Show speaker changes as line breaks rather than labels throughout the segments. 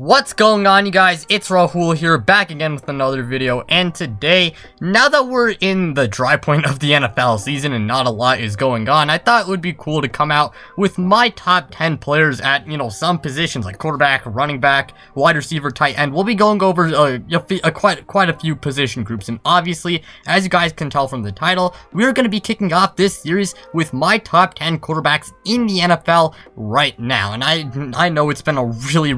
What's going on, you guys? It's Rahul here, back again with another video, and today, now that we're in the dry point of the NFL season and not a lot is going on, I thought it would be cool to come out with my top 10 players at, some positions like quarterback, running back, wide receiver, tight end. We'll be going over quite a few position groups, and obviously, as you guys can tell from the title, we're going to be kicking off this series with my top 10 quarterbacks in the NFL right now, and I know it's been a really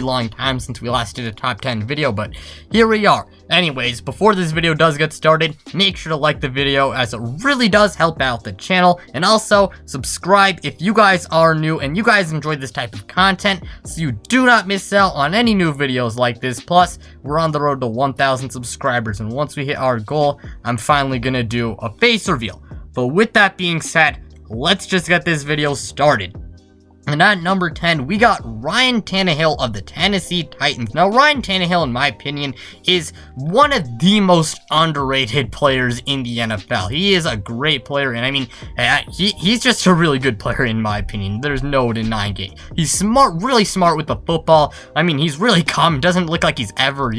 long time since we last did a top 10 video, but here we are. Anyways, before this video does get started, make sure to like the video as it really does help out the channel, and also subscribe if you guys are new and you guys enjoy this type of content so you do not miss out on any new videos like this. Plus, we're on the road to 1,000 subscribers, and once we hit our goal, I'm finally gonna do a face reveal. But with that being said, let's just get this video started. And at number 10, we got Ryan Tannehill of the Tennessee Titans. Now, Ryan Tannehill, in my opinion, is one of the most underrated players in the NFL. He is a great player, and I mean, he's just a really good player, in my opinion. There's no denying it. He's smart, really smart with the football. I mean, he's really calm. Doesn't look like he's ever,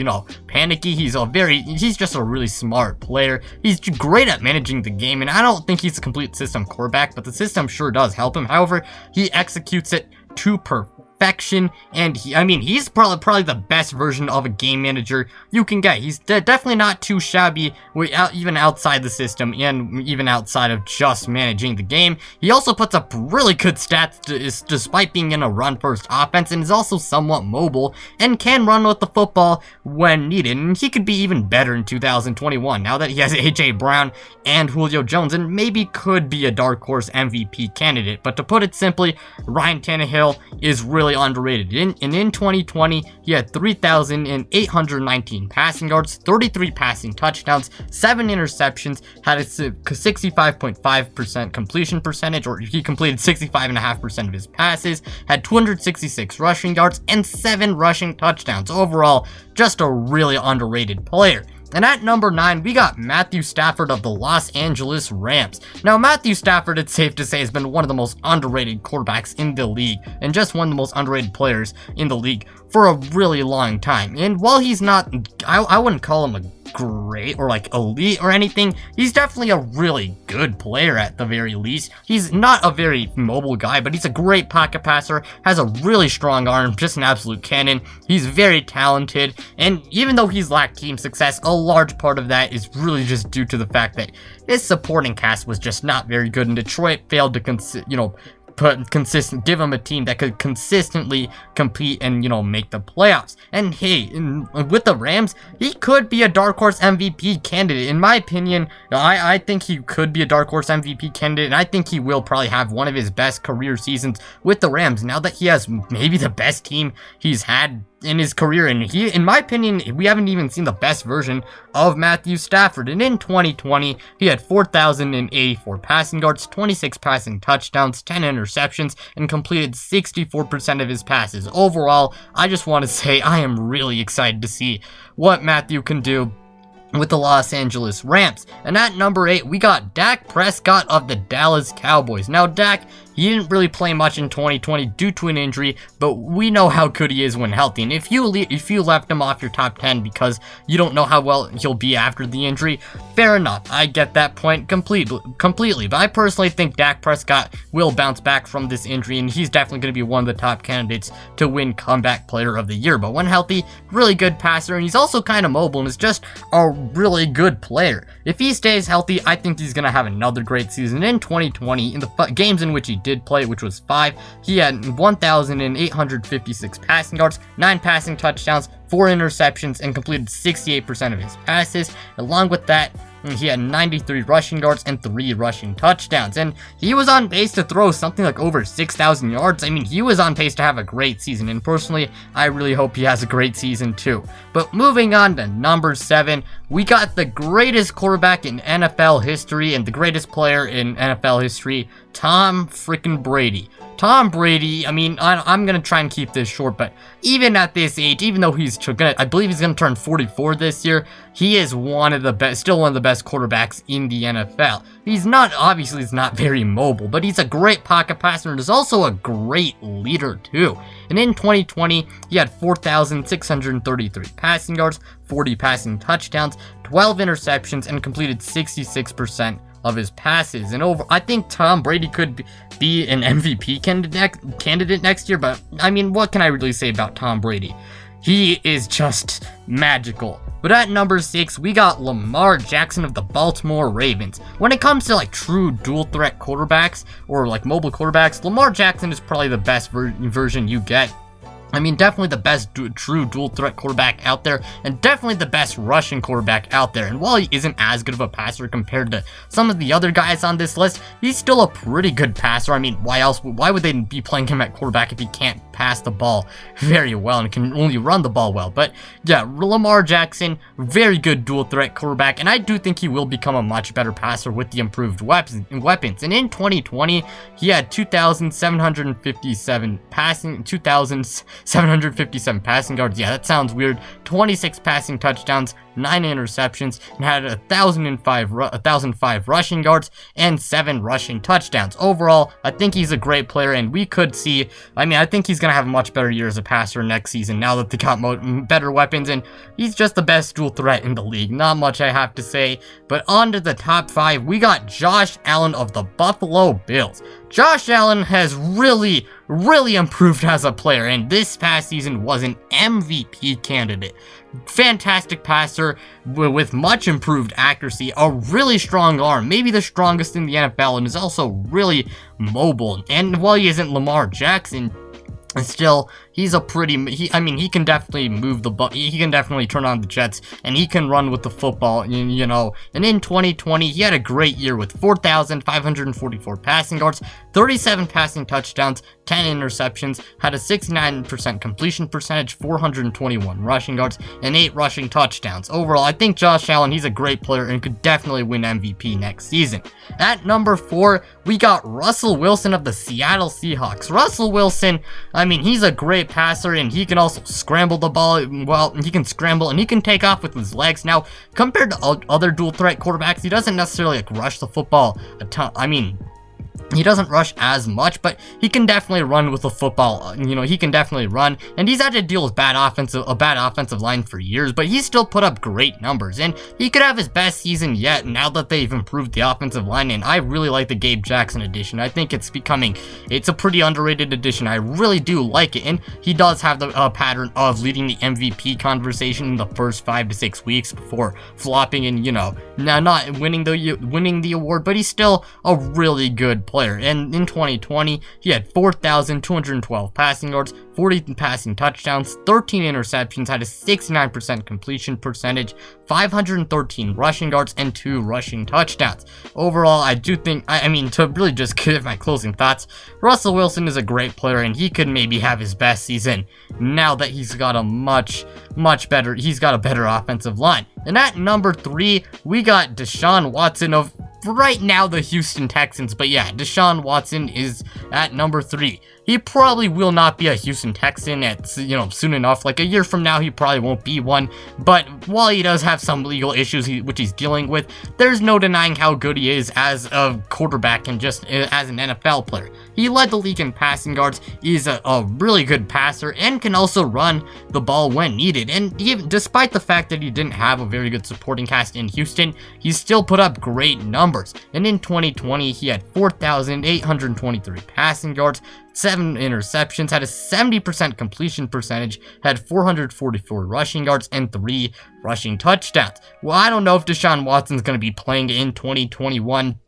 panicky. He's just a really smart player. He's great at managing the game, and I don't think he's a complete system quarterback, but the system sure does help him. However, he executes it to perfection, and he's probably the best version of a game manager you can get. He's definitely not too shabby even outside the system and even outside of just managing the game. He also puts up really good stats despite being in a run-first offense, and is also somewhat mobile and can run with the football when needed, and he could be even better in 2021 now that he has A.J. Brown and Julio Jones, and maybe could be a dark horse MVP candidate. But to put it simply, Ryan Tannehill is really underrated. In 2020, he had 3,819 passing yards, 33 passing touchdowns, 7 interceptions, had a 65.5% completion percentage, or he completed 65.5% of his passes, had 266 rushing yards, and 7 rushing touchdowns. Overall, just a really underrated player. And at number 9, we got Matthew Stafford of the Los Angeles Rams. Now, Matthew Stafford, it's safe to say, has been one of the most underrated quarterbacks in the league, and just one of the most underrated players in the league for a really long time. And while he's not, I wouldn't call him a great or elite or anything, he's definitely a really good player at the very least. He's not a very mobile guy, but he's a great pocket passer, has a really strong arm, just an absolute cannon. He's very talented, and even though he's lacked team success, a large part of that is really just due to the fact that his supporting cast was just not very good, and Detroit failed to give him a team that could consistently compete and make the playoffs. And hey, with the Rams, he could be a dark horse MVP candidate. In my opinion, I think he could be a dark horse MVP candidate, and I think he will probably have one of his best career seasons with the Rams now that he has maybe the best team he's had in his career. And in my opinion, we haven't even seen the best version of Matthew Stafford. And in 2020, he had 4,084 passing yards, 26 passing touchdowns, 10 interceptions, and completed 64% of his passes. Overall, I just want to say I am really excited to see what Matthew can do with the Los Angeles Rams. And at number 8, we got Dak Prescott of the Dallas Cowboys. Now, Dak, he didn't really play much in 2020 due to an injury, but we know how good he is when healthy. And if you left him off your top 10 because you don't know how well he'll be after the injury, fair enough. I get that point completely. But I personally think Dak Prescott will bounce back from this injury, and he's definitely going to be one of the top candidates to win Comeback Player of the Year. But when healthy, really good passer, and he's also kind of mobile and is just a really good player. If he stays healthy, I think he's going to have another great season. In 2020, in the games in which he did play, which was 5, he had 1,856 passing yards, 9 passing touchdowns, 4 interceptions, and completed 68% of his passes. Along with that, he had 93 rushing yards and 3 rushing touchdowns, and he was on pace to throw something like over 6,000 yards. I mean, he was on pace to have a great season, and personally, I really hope he has a great season too. But moving on to number 7, we got the greatest quarterback in NFL history and the greatest player in NFL history, Tom freaking Brady. Tom Brady, I'm going to try and keep this short, but even at this age, even though I believe he's going to turn 44 this year, he is still one of the best quarterbacks in the NFL. He's not very mobile, but he's a great pocket passer and is also a great leader too. And in 2020, he had 4,633 passing yards, 40 passing touchdowns, 12 interceptions, and completed 66% of his passes. And I think Tom Brady could be an MVP candidate next year, but I mean, what can I really say about Tom Brady? He is just magical. But at number 6, we got Lamar Jackson of the Baltimore Ravens. When it comes to like true dual threat quarterbacks or like mobile quarterbacks, Lamar Jackson is probably the best version you get. I mean, definitely the best true dual threat quarterback out there, and definitely the best rushing quarterback out there. And while he isn't as good of a passer compared to some of the other guys on this list, he's still a pretty good passer. I mean, why would they be playing him at quarterback if he can't pass the ball very well and can only run the ball well? But yeah, Lamar Jackson, very good dual threat quarterback, and I do think he will become a much better passer with the improved weapons. And in 2020, he had 2,757 passing yards. Yeah, that sounds weird. 26 passing touchdowns, 9 interceptions, and had 1,005 rushing yards and 7 rushing touchdowns. Overall, I think he's a great player, and we could see, I think he's going to have a much better year as a passer next season now that they got better weapons, and he's just the best dual threat in the league. Not much I have to say, but on to the top 5, we got Josh Allen of the Buffalo Bills. Josh Allen has really improved as a player, and this past season was an MVP candidate. Fantastic passer with much improved accuracy, a really strong arm, maybe the strongest in the NFL, and is also really mobile. And while he isn't Lamar Jackson, still, he's a he can definitely move the ball. He can definitely turn on the jets, and he can run with the football, you know. And in 2020, he had a great year with 4,544 passing yards, 37 passing touchdowns, 10 interceptions, had a 69% completion percentage, 421 rushing yards, and 8 rushing touchdowns. Overall, I think Josh Allen, he's a great player and could definitely win MVP next season. At number 4, we got Russell Wilson of the Seattle Seahawks. Russell Wilson, he's a great passer, and he can also scramble the ball. Well, he can scramble and he can take off with his legs. Now, compared to other dual threat quarterbacks, he doesn't necessarily like rush the football a ton. He doesn't rush as much, but he can definitely run with the football. He can definitely run, and he's had to deal with a bad offensive line for years, but he's still put up great numbers, and he could have his best season yet now that they've improved the offensive line. And I really like the Gabe Jackson addition. I think it's a pretty underrated addition. I really do like it, and he does have the pattern of leading the MVP conversation in the first 5 to 6 weeks before flopping and not winning the award, but he's still a really good player. And in 2020, he had 4,212 passing yards, 40 passing touchdowns, 13 interceptions, had a 69% completion percentage, 513 rushing yards, and 2 rushing touchdowns. Overall, I do think, to really just give my closing thoughts, Russell Wilson is a great player, and he could maybe have his best season now that he's got a much better offensive line. And at number 3, we got Deshaun Watson of right now the Houston Texans. But yeah, Deshaun Watson is at number 3. He probably will not be a Houston Texan at soon enough. Like a year from now, he probably won't be one. But while he does have some legal issues which he's dealing with, there's no denying how good he is as a quarterback and just as an NFL player. He led the league in passing yards, is a really good passer, and can also run the ball when needed. And despite the fact that he didn't have a very good supporting cast in Houston, he still put up great numbers. And in 2020, he had 4,823 passing yards, 7 interceptions, had a 70% completion percentage, had 444 rushing yards, and 3 rushing touchdowns. Well, I don't know if Deshaun Watson's going to be playing in 2021.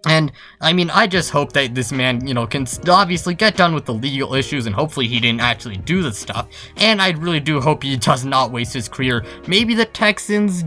And, I just hope that this man, can obviously get done with the legal issues, and hopefully he didn't actually do this stuff. And I really do hope he does not waste his career. Maybe the Texans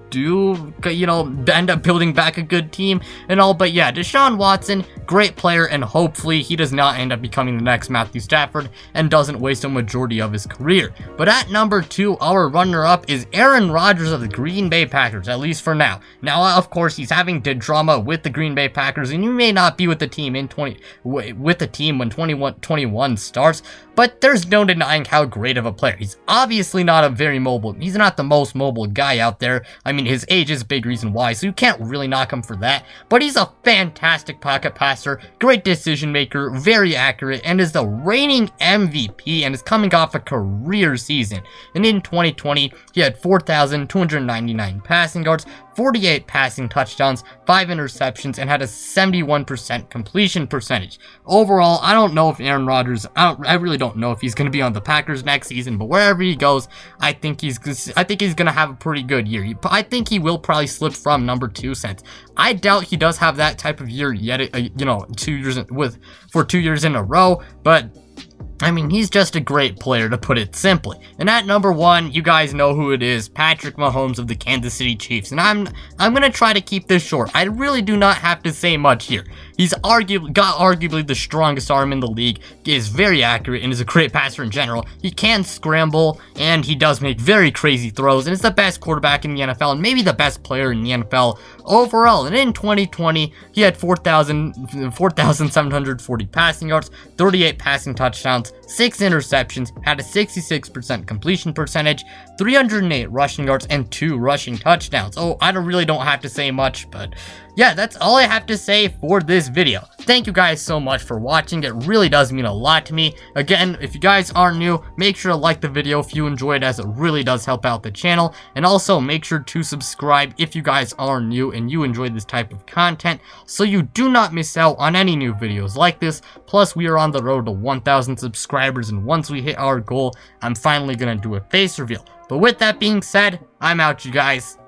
do, end up building back a good team and all, but yeah, Deshaun Watson, great player, and hopefully he does not end up becoming the next Matthew Stafford and doesn't waste a majority of his career. But at number 2, our runner-up is Aaron Rodgers of the Green Bay Packers, at least for now. Now, of course, he's having drama with the Green Bay Packers, and you may not be with the team when 2021 starts, but there's no denying how great of a player. He's obviously not he's not the most mobile guy out there. His age is a big reason why, so you can't really knock him for that. But he's a fantastic pocket passer passer, great decision maker, very accurate, and is the reigning MVP and is coming off a career season. And in 2020, he had 4,299 passing yards, 48 passing touchdowns, 5 interceptions, and had a 71% completion percentage. Overall, I don't know if Aaron Rodgers, I really don't know if he's going to be on the Packers next season, but wherever he goes, I think he's going to have a pretty good year. I think he will probably slip from number 2 since I doubt he does have that type of year yet, 2 years for 2 years in a row, but I mean, he's just a great player, to put it simply. And at number 1, you guys know who it is, Patrick Mahomes of the Kansas City Chiefs. And I'm gonna try to keep this short. I really do not have to say much here. He's arguably the strongest arm in the league, is very accurate, and is a great passer in general. He can scramble, and he does make very crazy throws, and is the best quarterback in the NFL, and maybe the best player in the NFL overall. And in 2020, he had 4,740 passing yards, 38 passing touchdowns, 6 interceptions, had a 66% completion percentage, 308 rushing yards, and 2 rushing touchdowns. Oh, I really don't have to say much, but yeah, that's all I have to say for this video. Thank you guys so much for watching. It really does mean a lot to me. Again, if you guys are new, make sure to like the video if you enjoyed, as it really does help out the channel. And also make sure to subscribe if you guys are new and you enjoy this type of content, so you do not miss out on any new videos like this. Plus, we are on the road to 1,000 subscribers, and once we hit our goal, I'm finally gonna do a face reveal. But with that being said, I'm out, you guys.